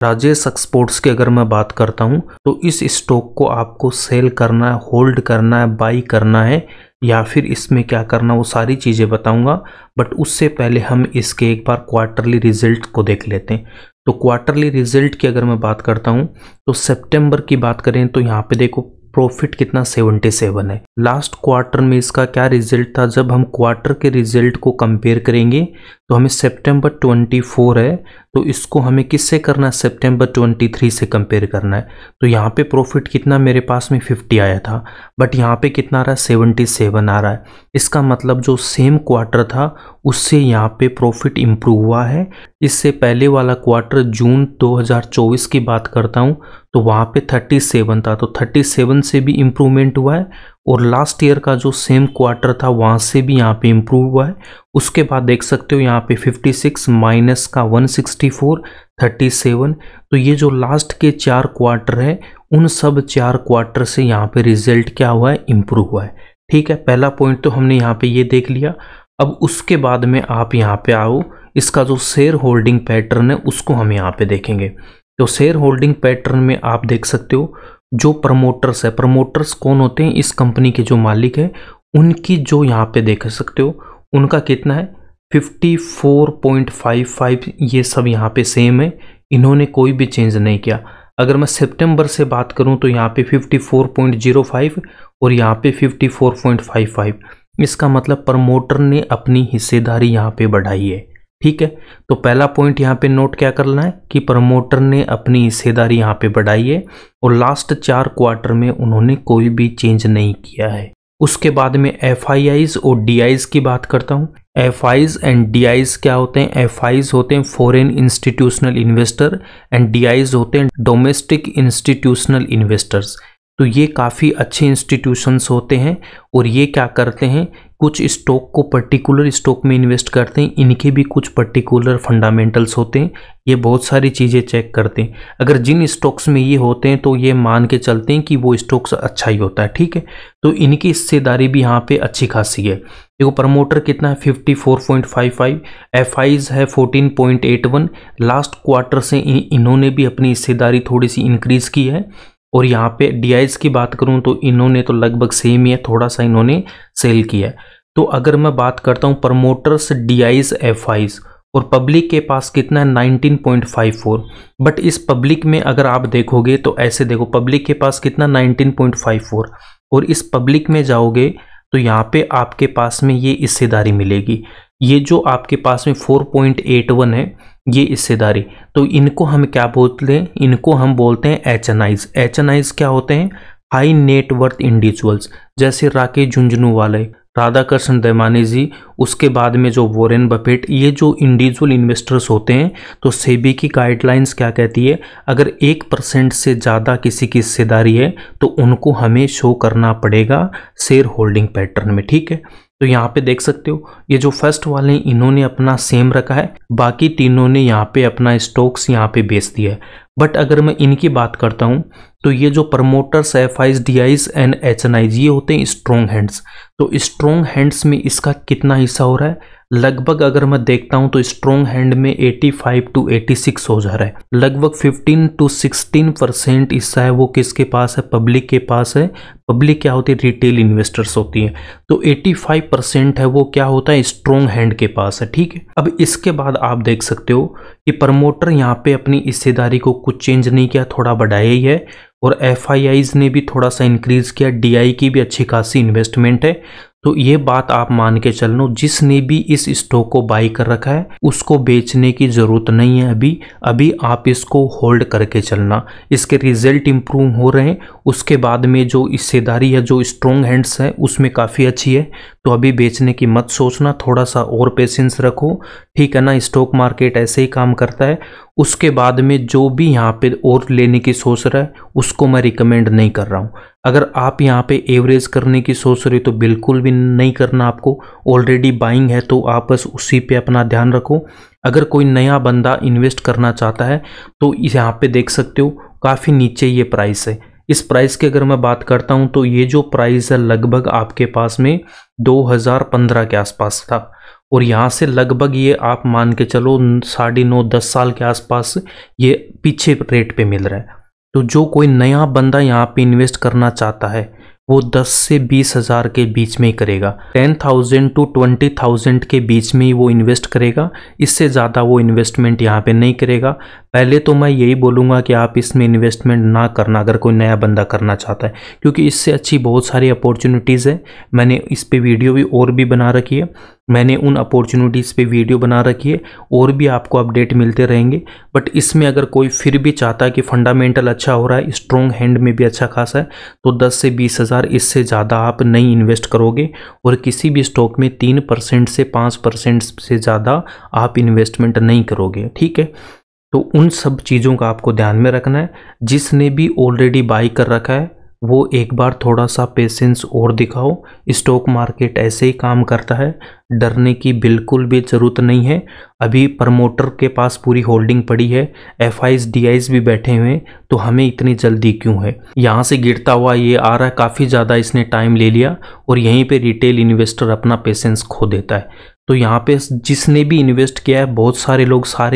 Rajesh exports की अगर मैं बात करता हूं तो इस स्टॉक को आपको सेल करना है, होल्ड करना है, बाई करना है या फिर इसमें क्या करना, वो सारी चीज़ें बताऊंगा। बट उससे पहले हम इसके एक बार क्वार्टरली रिजल्ट को देख लेते हैं। तो क्वार्टरली रिजल्ट की अगर मैं बात करता हूं तो सितंबर की बात करें तो यहाँ पे देखो प्रॉफिट कितना 77 है। लास्ट क्वार्टर में इसका क्या रिजल्ट था, जब हम क्वार्टर के रिजल्ट को कंपेयर करेंगे तो हमें सितंबर 24 है तो इसको हमें किससे करना है, सितंबर 23 से कंपेयर करना है। तो यहाँ पे प्रॉफिट कितना मेरे पास में 50 आया था, बट यहाँ पे कितना आ रहा है 77 आ रहा है। इसका मतलब जो सेम क्वार्टर था उससे यहाँ पे प्रॉफिट इम्प्रूव हुआ है। इससे पहले वाला क्वार्टर जून 2024 की बात करता हूँ तो वहाँ पे 37 था, तो 37 से भी इम्प्रूवमेंट हुआ है और लास्ट ईयर का जो सेम क्वार्टर था वहाँ से भी यहाँ पे इम्प्रूव हुआ है। उसके बाद देख सकते हो यहाँ पे 56 माइनस का 164 37। तो ये जो लास्ट के 4 क्वार्टर है उन सब 4 क्वार्टर से यहाँ पे रिजल्ट क्या हुआ है, इम्प्रूव हुआ है। ठीक है, पहला पॉइंट तो हमने यहाँ पे ये देख लिया। अब उसके बाद में आप यहाँ पे आओ, इसका जो शेयर होल्डिंग पैटर्न है उसको हम यहाँ पे देखेंगे। तो शेयर होल्डिंग पैटर्न में आप देख सकते हो जो प्रमोटर्स है, प्रमोटर्स कौन होते हैं, इस कंपनी के जो मालिक है उनकी जो यहाँ पे देख सकते हो उनका कितना है 54.55। ये सब यहाँ पे सेम है, इन्होंने कोई भी चेंज नहीं किया। अगर मैं सितंबर से बात करूँ तो यहाँ पे 54.05 और यहाँ पे 54.55। इसका मतलब प्रमोटर ने अपनी हिस्सेदारी यहाँ पे बढ़ाई है। ठीक है, तो पहला पॉइंट यहाँ पे नोट क्या करना है कि प्रमोटर ने अपनी हिस्सेदारी यहाँ पे बढ़ाई है और लास्ट 4 क्वार्टर में उन्होंने कोई भी चेंज नहीं किया है। उसके बाद में FIIs और DIs की बात करता हूँ। FIs एंड DIs क्या होते हैं, FIs होते हैं foreign institutional investor and DIs होते हैं डोमेस्टिक इंस्टीट्यूशनल इन्वेस्टर्स। तो ये काफ़ी अच्छे इंस्टीट्यूशंस होते हैं और ये क्या करते हैं, कुछ स्टॉक को पर्टिकुलर स्टॉक में इन्वेस्ट करते हैं। इनके भी कुछ पर्टिकुलर फंडामेंटल्स होते हैं, ये बहुत सारी चीज़ें चेक करते हैं। अगर जिन स्टॉक्स में ये होते हैं तो ये मान के चलते हैं कि वो स्टॉक्स अच्छा ही होता है। ठीक है, तो इनकी हिस्सेदारी भी यहाँ पे अच्छी खासी है। देखो प्रमोटर कितना है 54.55, FIs है 14.81। लास्ट क्वार्टर से इन्होंने भी अपनी हिस्सेदारी थोड़ी सी इंक्रीज की है। और यहाँ पे DIs की बात करूँ तो इन्होंने तो लगभग सेम ही है, थोड़ा सा इन्होंने सेल किया है। तो अगर मैं बात करता हूँ प्रमोटर्स, DIs, FIs और पब्लिक के पास कितना है 19.54। बट इस पब्लिक में अगर आप देखोगे तो ऐसे देखो, पब्लिक के पास कितना 19.54 और इस पब्लिक में जाओगे तो यहाँ पे आपके पास में ये हिस्सेदारी मिलेगी। ये जो आपके पास में 4.81 है ये हिस्सेदारी, तो इनको हम क्या बोलते हैं, इनको हम बोलते हैं HNIs। HNIs क्या होते हैं, हाई नेट वर्थ इंडिविजुअल्स, जैसे राकेश झुंझुनवाला, राधाकृष्ण दमानी जी, उसके बाद में जो वॉरेन बफेट, ये जो इंडिविजुअल इन्वेस्टर्स होते हैं। तो सेबी की गाइडलाइंस क्या कहती है, अगर 1% से ज़्यादा किसी की हिस्सेदारी है तो उनको हमें शो करना पड़ेगा शेयर होल्डिंग पैटर्न में। ठीक है, तो यहाँ पे देख सकते हो ये जो फर्स्ट वाले इन्होंने अपना सेम रखा है, बाकी तीनों ने यहाँ पे अपना स्टॉक्स यहाँ पे बेच दिया है। बट अगर मैं इनकी बात करता हूँ तो ये जो promoters, FIs, DIs and HNIs ये होते हैं स्ट्रॉन्ग हैंड्स। तो स्ट्रॉन्ग हैंड्स में इसका कितना हिस्सा हो रहा है, लगभग अगर मैं देखता हूं तो स्ट्रॉन्ग हैंड में 85 to 86 हो जा रहा है। लगभग 15 to 16% हिस्सा है वो किसके पास है, पब्लिक के पास है। पब्लिक क्या होती है, रिटेल इन्वेस्टर्स होती है। तो 85% है वो क्या होता है, स्ट्रॉन्ग हैंड के पास है। ठीक है, अब इसके बाद आप देख सकते हो कि प्रमोटर यहाँ पे अपनी हिस्सेदारी को कुछ चेंज नहीं किया, थोड़ा बढ़ाया ही है। और FIIs ने भी थोड़ा सा इंक्रीज किया, DI की भी अच्छी खासी इन्वेस्टमेंट है। तो ये बात आप मान के चलना, जिसने भी इस स्टॉक को बाई कर रखा है उसको बेचने की ज़रूरत नहीं है। अभी आप इसको होल्ड करके चलना, इसके रिजल्ट इंप्रूव हो रहे हैं। उसके बाद में जो हिस्सेदारी है, जो स्ट्रॉन्ग हैंड्स है उसमें काफ़ी अच्छी है। तो अभी बेचने की मत सोचना, थोड़ा सा और पेशेंस रखो। ठीक है ना, स्टॉक मार्केट ऐसे ही काम करता है। उसके बाद में जो भी यहाँ पे और लेने की सोच रहा है उसको मैं रिकमेंड नहीं कर रहा हूँ। अगर आप यहाँ पे एवरेज करने की सोच रहे हो तो बिल्कुल भी नहीं करना आपको। ऑलरेडी बाइंग है तो आप बस उसी पे अपना ध्यान रखो। अगर कोई नया बंदा इन्वेस्ट करना चाहता है तो यहाँ पे देख सकते हो काफ़ी नीचे ये प्राइस है। इस प्राइस की अगर मैं बात करता हूँ तो ये जो प्राइस है लगभग आपके पास में 2015 के आसपास था। और यहाँ से लगभग ये आप मान के चलो 9.5-10 साल के आसपास ये पीछे रेट पे मिल रहा है। तो जो कोई नया बंदा यहाँ पे इन्वेस्ट करना चाहता है वो 10 से 20 हज़ार के बीच में ही करेगा, 10,000 to 20,000 के बीच में ही वो इन्वेस्ट करेगा। इससे ज़्यादा वो इन्वेस्टमेंट यहाँ पे नहीं करेगा। पहले तो मैं यही बोलूँगा कि आप इसमें इन्वेस्टमेंट ना करना अगर कोई नया बंदा करना चाहता है, क्योंकि इससे अच्छी बहुत सारी अपॉर्चुनिटीज़ है। मैंने इस पे वीडियो भी और भी बना रखी है, मैंने उन अपॉर्चुनिटीज़ पे वीडियो बना रखी है, और भी आपको अपडेट मिलते रहेंगे। बट इसमें अगर कोई फिर भी चाहता है कि फंडामेंटल अच्छा हो रहा है, स्ट्रॉन्ग हैंड में भी अच्छा खासा है, तो 10 से 20 हज़ार, इससे ज़्यादा आप नहीं इन्वेस्ट करोगे। और किसी भी स्टॉक में 3% से 5% से ज़्यादा आप इन्वेस्टमेंट नहीं करोगे, ठीक है। तो उन सब चीज़ों का आपको ध्यान में रखना है। जिसने भी ऑलरेडी बाई कर रखा है वो एक बार थोड़ा सा पेशेंस और दिखाओ। स्टॉक मार्केट ऐसे ही काम करता है, डरने की बिल्कुल भी ज़रूरत नहीं है। अभी प्रमोटर के पास पूरी होल्डिंग पड़ी है, FIs DIs भी बैठे हुए हैं, तो हमें इतनी जल्दी क्यों है। यहाँ से गिरता हुआ ये आ रहा है, काफ़ी ज़्यादा इसने टाइम ले लिया, और यहीं पे रिटेल इन्वेस्टर अपना पेशेंस खो देता है। तो यहाँ पे जिसने भी इन्वेस्ट किया है, बहुत सारे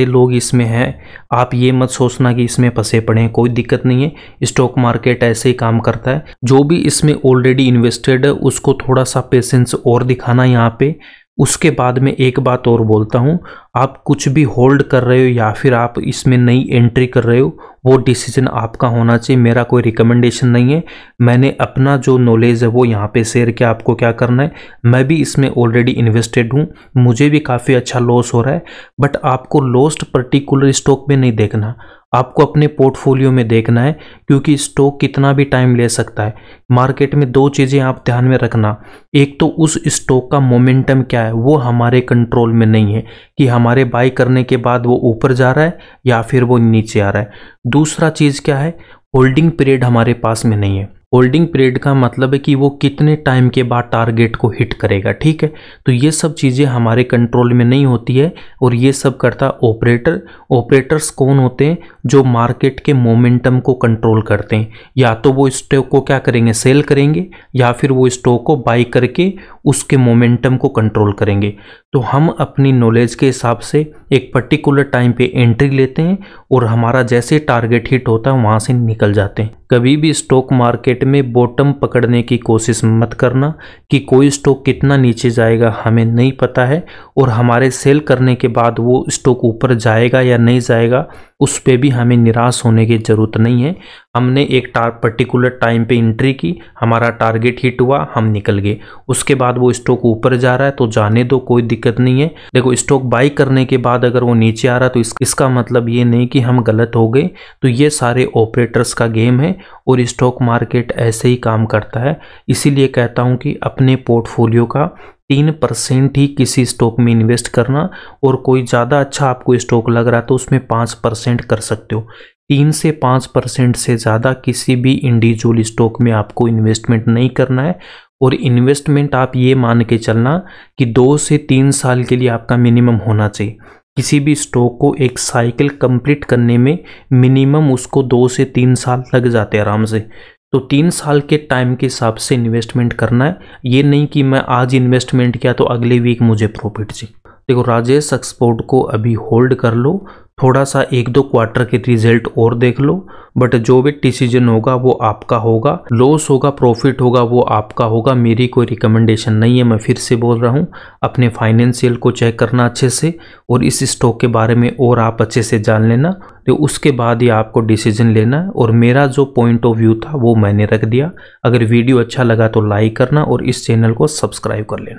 लोग इसमें हैं। आप ये मत सोचना कि इसमें फंसे पड़े हैं, कोई दिक्कत नहीं है। स्टॉक मार्केट ऐसे ही काम करता है। जो भी इसमें ऑलरेडी इन्वेस्टेड है उसको थोड़ा सा पेशेंस और दिखाना यहाँ पे। उसके बाद में एक बात और बोलता हूँ, आप कुछ भी होल्ड कर रहे हो या फिर आप इसमें नई एंट्री कर रहे हो, वो डिसीजन आपका होना चाहिए। मेरा कोई रिकमेंडेशन नहीं है। मैंने अपना जो नॉलेज है वो यहाँ पे शेयर किया, आपको क्या करना है। मैं भी इसमें ऑलरेडी इन्वेस्टेड हूँ, मुझे भी काफ़ी अच्छा लॉस हो रहा है। बट आपको लॉस्ट पर्टिकुलर स्टॉक में नहीं देखना, आपको अपने पोर्टफोलियो में देखना है, क्योंकि स्टॉक कितना भी टाइम ले सकता है। मार्केट में 2 चीज़ें आप ध्यान में रखना, एक तो उस स्टॉक का मोमेंटम क्या है, वो हमारे कंट्रोल में नहीं है कि हमारे बाई करने के बाद वो ऊपर जा रहा है या फिर वो नीचे आ रहा है। दूसरा चीज़ क्या है, होल्डिंग पीरियड हमारे पास में नहीं है। होल्डिंग पीरियड का मतलब है कि वो कितने टाइम के बाद टारगेट को हिट करेगा, ठीक है। तो ये सब चीज़ें हमारे कंट्रोल में नहीं होती है, और ये सब करता ऑपरेटर। ऑपरेटर्स कौन होते हैं, जो मार्केट के मोमेंटम को कंट्रोल करते हैं। या तो वो स्टॉक को क्या करेंगे, सेल करेंगे, या फिर वो स्टॉक को बाई करके उसके मोमेंटम को कंट्रोल करेंगे। तो हम अपनी नॉलेज के हिसाब से एक पर्टिकुलर टाइम पे एंट्री लेते हैं, और हमारा जैसे टारगेट हिट होता है वहाँ से निकल जाते हैं। कभी भी स्टॉक मार्केट में बॉटम पकड़ने की कोशिश मत करना कि कोई स्टॉक कितना नीचे जाएगा हमें नहीं पता है, और हमारे सेल करने के बाद वो स्टॉक ऊपर जाएगा या नहीं जाएगा उस पे भी हमें निराश होने की ज़रूरत नहीं है। हमने एक पर्टिकुलर टाइम पे एंट्री की, हमारा टारगेट हिट हुआ, हम निकल गए। उसके बाद वो स्टॉक ऊपर जा रहा है तो जाने दो, कोई दिक्कत नहीं है। देखो, स्टॉक बाई करने के बाद अगर वो नीचे आ रहा है तो इसका मतलब ये नहीं कि हम गलत हो गए। तो ये सारे ऑपरेटर्स का गेम है, और स्टॉक मार्केट ऐसे ही काम करता है। इसीलिए कहता हूँ कि अपने पोर्टफोलियो का 3% ही किसी स्टॉक में इन्वेस्ट करना, और कोई ज़्यादा अच्छा आपको स्टॉक लग रहा है तो उसमें 5% कर सकते हो। 3 से 5% से ज़्यादा किसी भी इंडिविजुअल स्टॉक में आपको इन्वेस्टमेंट नहीं करना है। और इन्वेस्टमेंट आप ये मान के चलना कि 2 से 3 साल के लिए आपका मिनिमम होना चाहिए। किसी भी स्टॉक को एक साइकिल कंप्लीट करने में मिनिमम उसको 2 से 3 साल लग जाते हैं आराम से। तो 3 साल के टाइम के हिसाब से इन्वेस्टमेंट करना है। ये नहीं कि मैं आज इन्वेस्टमेंट किया तो अगले वीक मुझे प्रॉफिट चाहिए। देखो, राजेश एक्सपोर्ट को अभी होल्ड कर लो, थोड़ा सा 1-2 क्वार्टर के रिजल्ट और देख लो, बट जो भी डिसीजन होगा वो आपका होगा। लॉस होगा, प्रॉफिट होगा, वो आपका होगा। मेरी कोई रिकमेंडेशन नहीं है। मैं फिर से बोल रहा हूँ, अपने फाइनेंशियल को चेक करना अच्छे से, और इस स्टॉक के बारे में और आप अच्छे से जान लेना, तो उसके बाद ही आपको डिसीजन लेना। और मेरा जो पॉइंट ऑफ व्यू था वो मैंने रख दिया। अगर वीडियो अच्छा लगा तो लाइक करना, और इस चैनल को सब्सक्राइब कर लेना।